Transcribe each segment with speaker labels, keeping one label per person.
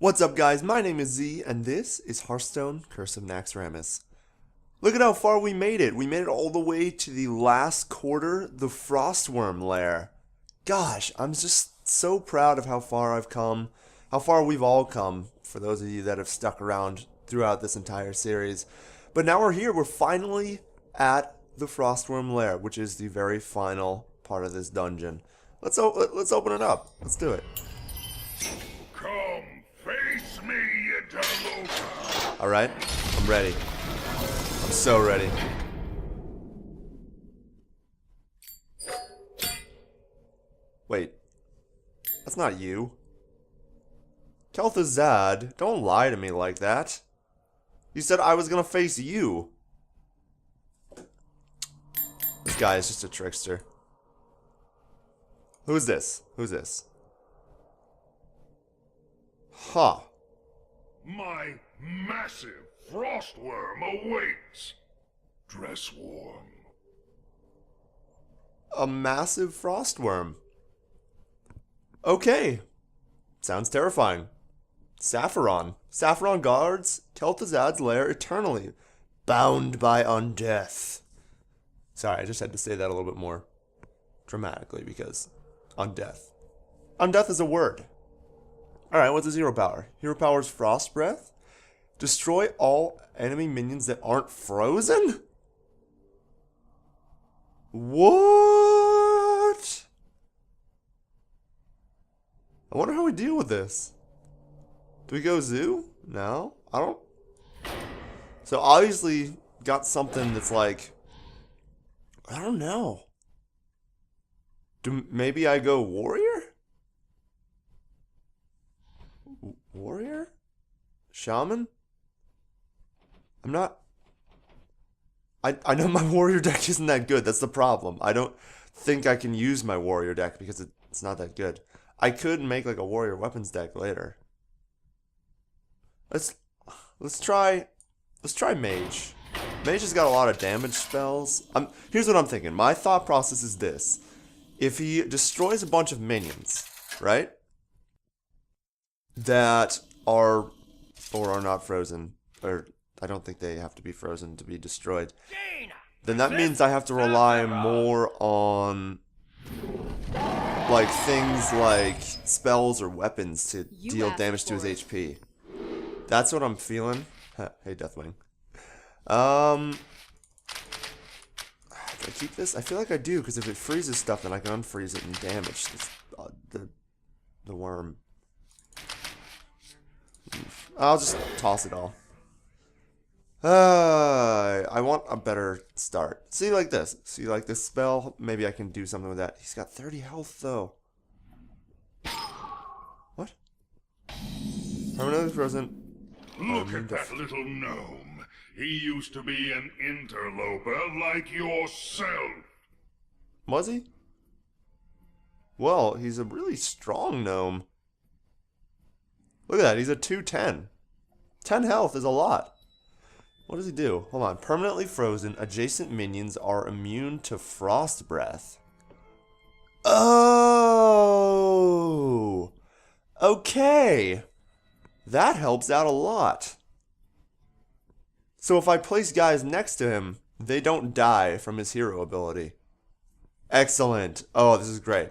Speaker 1: What's up, guys? My name is Z, and this is Hearthstone Curse of Naxxramas. Look at how far we made it. We made it all the way to the last quarter, the Frost Wyrm lair. Gosh, I'm just so proud of how far I've come, how far we've all come, for those of you that have stuck around throughout this entire series. But now we're here. We're finally at the Frost Wyrm lair, which is the very final part of this dungeon. Let's open it up. Let's do it.
Speaker 2: Come, face me, interloper.
Speaker 1: Alright, I'm ready. I'm so ready. Wait, that's not you. KEL'THUZAD, don't lie to me like that. You said I was gonna face you. This guy is just a trickster. Who's this? Who's this? Huh.
Speaker 2: My massive Frost Wyrm awaits. Dress warm.
Speaker 1: A massive Frost Wyrm. Okay. Sounds terrifying. Saffron. Saffron guards KEL'THUZAD's lair eternally, bound by undeath. Sorry, I just had to say that a little bit more dramatically because undeath. Undeath is a word. Alright, what's his hero power? Hero power is Frost Breath. Destroy all enemy minions that aren't frozen? What? I wonder how we deal with this. Do we go zoo? No, I don't. So obviously got something that's like, I don't know. Maybe I go warrior? Warrior? Shaman? I'm not... I know my warrior deck isn't that good. That's the problem. I don't think I can use my warrior deck because it's not that good. I could make like a warrior weapons deck later. Let's try mage. Mage has got a lot of damage spells. Here's what I'm thinking. My thought process is this. If he destroys a bunch of minions, right? That are or are not frozen, or I don't think they have to be frozen to be destroyed, then that means I have to rely more on like things like spells or weapons to deal damage to his HP. That's what I'm feeling. Hey, Deathwing. Do I keep this? I feel like I do, because if it freezes stuff, then I can unfreeze it and damage the worm. I'll just toss it all. I want a better start. See, like this. See, like this spell? Maybe I can do something with that. He's got 30 health, though. What? Permanently frozen.
Speaker 2: Look at that little gnome. He used to be an interloper like yourself.
Speaker 1: Was he? Well, he's a really strong gnome. Look at that, he's a 210. 10 health is a lot. What does he do? Hold on. Permanently frozen, adjacent minions are immune to Frost Breath. Oh! Okay. That helps out a lot. So if I place guys next to him, they don't die from his hero ability. Excellent. Oh, this is great.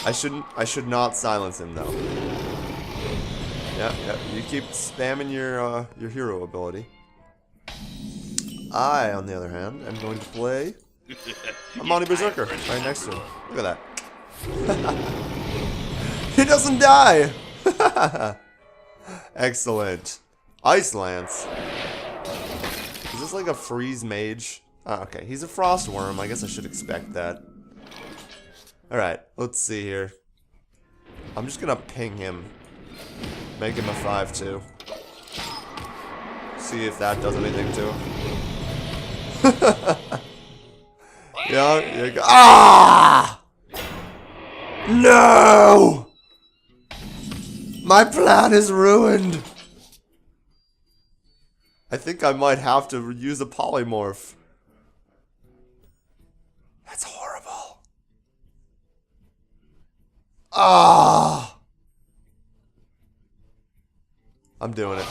Speaker 1: I should not silence him though. Yeah, you keep spamming your hero ability. I, on the other hand, am going to play a Monty Berserker right next to him. Look at that. He doesn't die! Excellent. Ice Lance. Is this like a freeze mage? Oh, okay, he's a Frost Wyrm. I guess I should expect that. Alright, let's see here. I'm just gonna ping him. Make him a 5-2. See if that does anything to him. Yeah. Ah! No! My plan is ruined. I think I might have to use a polymorph. That's horrible. Ah! I'm doing it.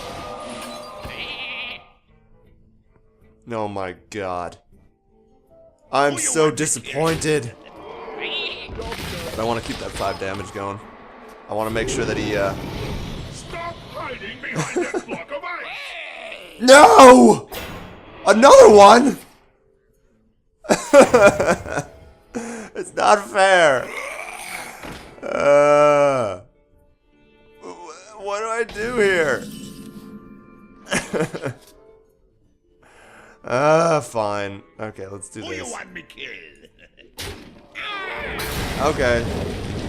Speaker 1: Oh my god. I'm so disappointed. But I want to keep that 5 damage going. I want to make sure that he,
Speaker 2: Stop hiding behind that block of ice!
Speaker 1: No! Another one? It's not fair. What do I do here? Fine. Okay, let's do
Speaker 2: Who you
Speaker 1: this.
Speaker 2: want me killed?
Speaker 1: Okay,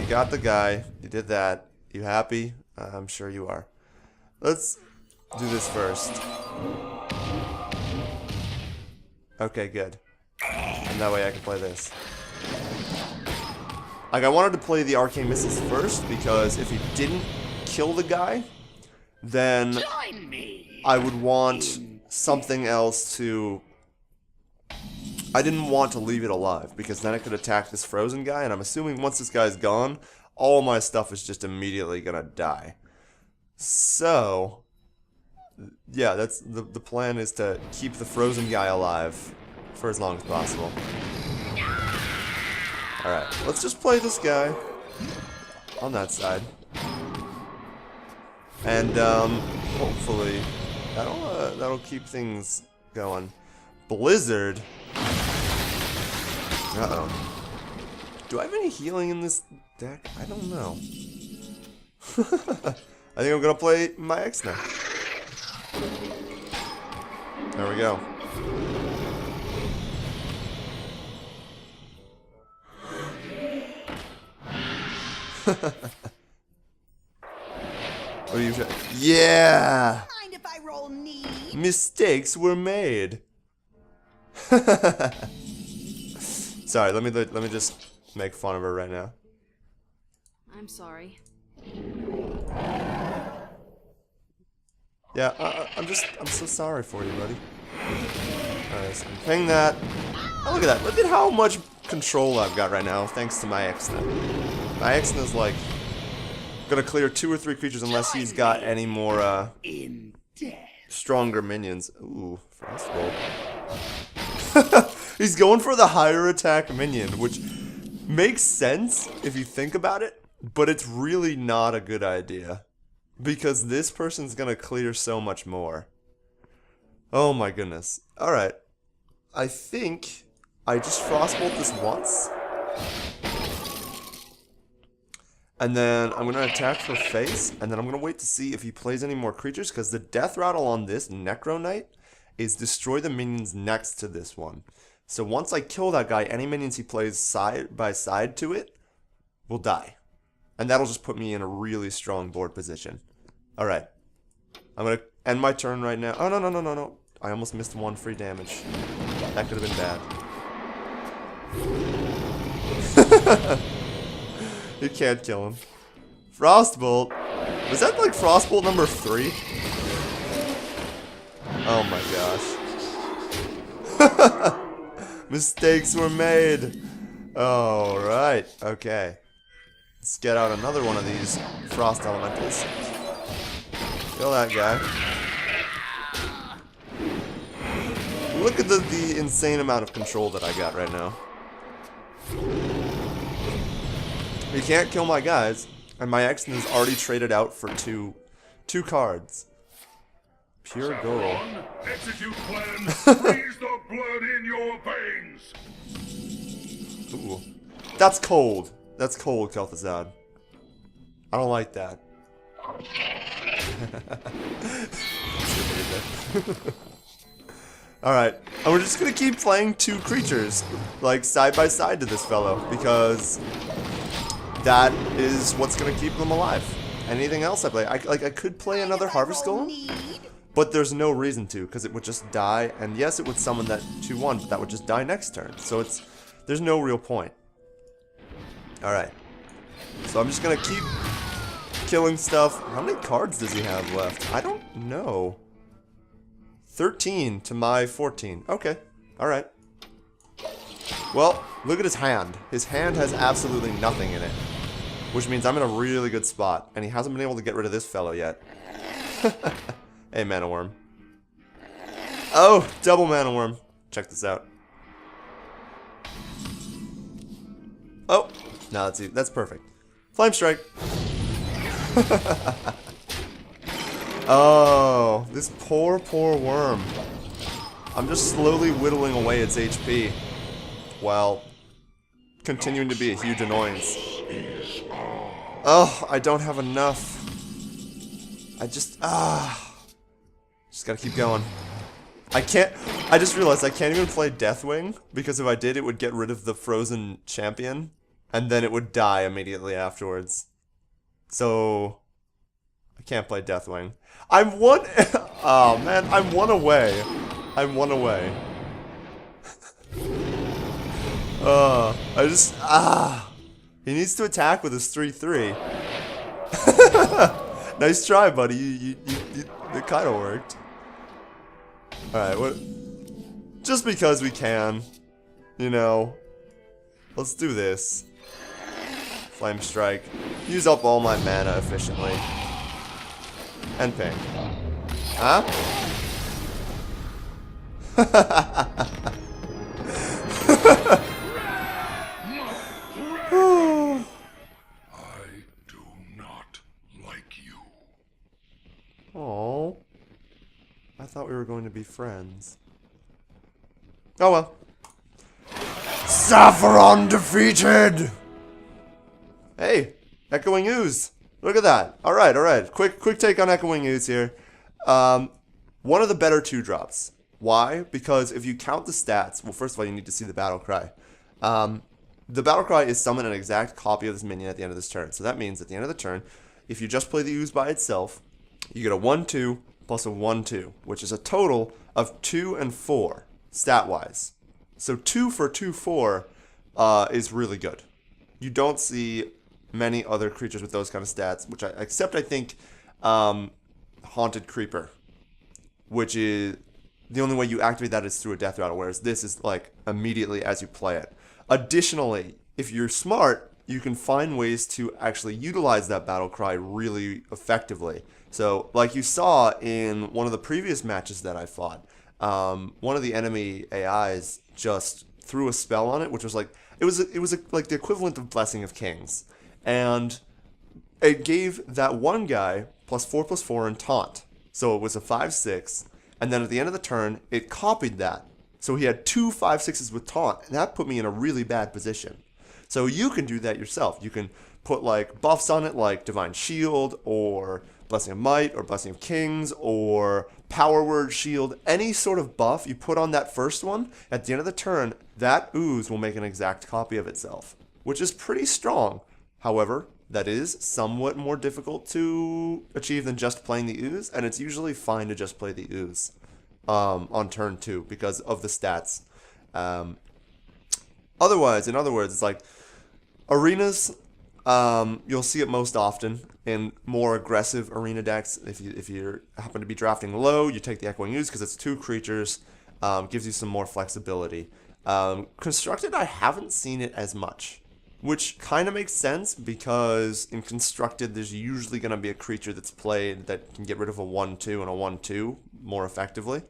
Speaker 1: you got the guy. You did that. You happy? I'm sure you are. Let's do this first. Okay, good. And that way I can play this. Like, I wanted to play the arcane missiles first because if he didn't kill the guy, then I would want something else to... I didn't want to leave it alive because then I could attack this frozen guy, and I'm assuming once this guy's gone, all my stuff is just immediately gonna die. So, yeah, that's the plan is to keep the frozen guy alive for as long as possible. Alright, let's just play this guy on that side. And, hopefully, that'll keep things going. Blizzard? Uh-oh. Do I have any healing in this deck? I don't know. I think I'm gonna play my X now. There we go. What are you saying? Yeah!
Speaker 3: Mind if I roll knee?
Speaker 1: Mistakes were made. Sorry, let me just make fun of her right now.
Speaker 3: I'm sorry.
Speaker 1: Yeah, I'm so sorry for you, buddy. Alright, so I'm paying that. Oh, look at that. Look at how much control I've got right now, thanks to my Exna. My Exna's like gonna clear 2 or 3 creatures unless he's got any more stronger minions. Ooh, Frostbolt. He's going for the higher attack minion, which makes sense if you think about it, but it's really not a good idea. Because this person's gonna clear so much more. Oh my goodness. Alright. I think I just Frostbolt this once. And then I'm gonna attack for face, and then I'm gonna wait to see if he plays any more creatures, because the death rattle on this Necro Knight is destroy the minions next to this one. So once I kill that guy, any minions he plays side by side to it will die. And that'll just put me in a really strong board position. Alright. I'm gonna end my turn right now. Oh, no. I almost missed 1 free damage. That could have been bad. You can't kill him. Frostbolt. Was that like Frostbolt number 3? Oh my gosh. Mistakes were made. Alright, okay. Let's get out another one of these frost elementals. Kill that guy. Look at the insane amount of control that I got right now. You can't kill my guys, and my Exon is already traded out for two cards. Pure gold.
Speaker 2: Execute plan. Freeze the blood in your veins.
Speaker 1: Ooh. That's cold. That's cold, KEL'THUZAD. I don't like that. Alright, and we're just gonna keep playing 2 creatures, like, side by side to this fellow, because that is what's gonna keep them alive. Anything else I play, I could play another Harvest Golem, but there's no reason to, because it would just die, and yes, it would summon that 2/1, but that would just die next turn, so there's no real point. Alright, so I'm just gonna keep killing stuff. How many cards does he have left? I don't know. 13 to my 14. Okay, alright. Well, look at his hand. His hand has absolutely nothing in it, which means I'm in a really good spot, and he hasn't been able to get rid of this fellow yet. Hey, Mana Worm. Oh, double Mana Worm. Check this out. Oh, no, that's perfect. Flame Strike. Oh, this poor worm. I'm just slowly whittling away its HP while continuing to be a huge annoyance. Oh, I don't have enough. I just gotta keep going. I just realized I can't even play Deathwing, because if I did, it would get rid of the frozen champion, and then it would die immediately afterwards. So, I can't play Deathwing. I'm one, oh man, I'm one away. I'm one away. He needs to attack with his 3/3. Nice try, buddy. It kind of worked. Alright, what? Just because we can, you know. Let's do this. Flame Strike. Use up all my mana efficiently. And ping. Huh?
Speaker 2: I do not like you.
Speaker 1: Oh, I thought we were going to be friends. Oh well. Saffron defeated! Hey, Echoing Ooze. Look at that. Alright. Quick take on Echoing Ooze here. One of the better 2-drops. Why? Because if you count the stats, well, first of all, you need to see the battle cry. The battle cry is summon an exact copy of this minion at the end of this turn. So that means at the end of the turn, if you just play the Ooze by itself, you get a 1/2 plus a 1/2, which is a total of 2 and 4, stat-wise. So 2 for 2/4 is really good. You don't see many other creatures with those kind of stats, except I think Haunted Creeper, which is the only way you activate that is through a death rattle, whereas this is like immediately as you play it. Additionally, if you're smart, you can find ways to actually utilize that battle cry really effectively. So, like you saw in one of the previous matches that I fought, one of the enemy AIs just threw a spell on it, which was like it was like the equivalent of Blessing of Kings, and it gave that one guy +4/+4 in taunt. So it was a 5/6, and then at the end of the turn, it copied that. So he had 2 5/6s with taunt, and that put me in a really bad position. So you can do that yourself. You can put like buffs on it, like Divine Shield, or Blessing of Might, or Blessing of Kings, or Power Word Shield. Any sort of buff you put on that first one, at the end of the turn, that Ooze will make an exact copy of itself, which is pretty strong. However, that is somewhat more difficult to achieve than just playing the Ooze, and it's usually fine to just play the Ooze on turn 2 because of the stats. Otherwise, in other words, it's like arenas. You'll see it most often in more aggressive arena decks. If you happen to be drafting low, you take the Echoing Ooze because it's 2 creatures, gives you some more flexibility. Constructed, I haven't seen it as much, which kind of makes sense because in Constructed, there's usually going to be a creature that's played that can get rid of a 1/2 and a 1/2 more effectively.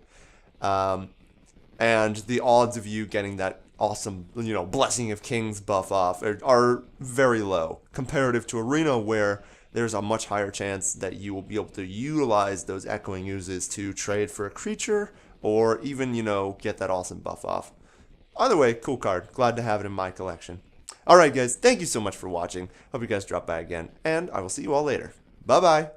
Speaker 1: And the odds of you getting that awesome, Blessing of Kings buff off are very low comparative to Arena, where there's a much higher chance that you will be able to utilize those Echoing Oozes to trade for a creature or even, get that awesome buff off. Either way, cool card. Glad to have it in my collection. Alright guys, thank you so much for watching. Hope you guys drop by again, and I will see you all later. Bye-bye!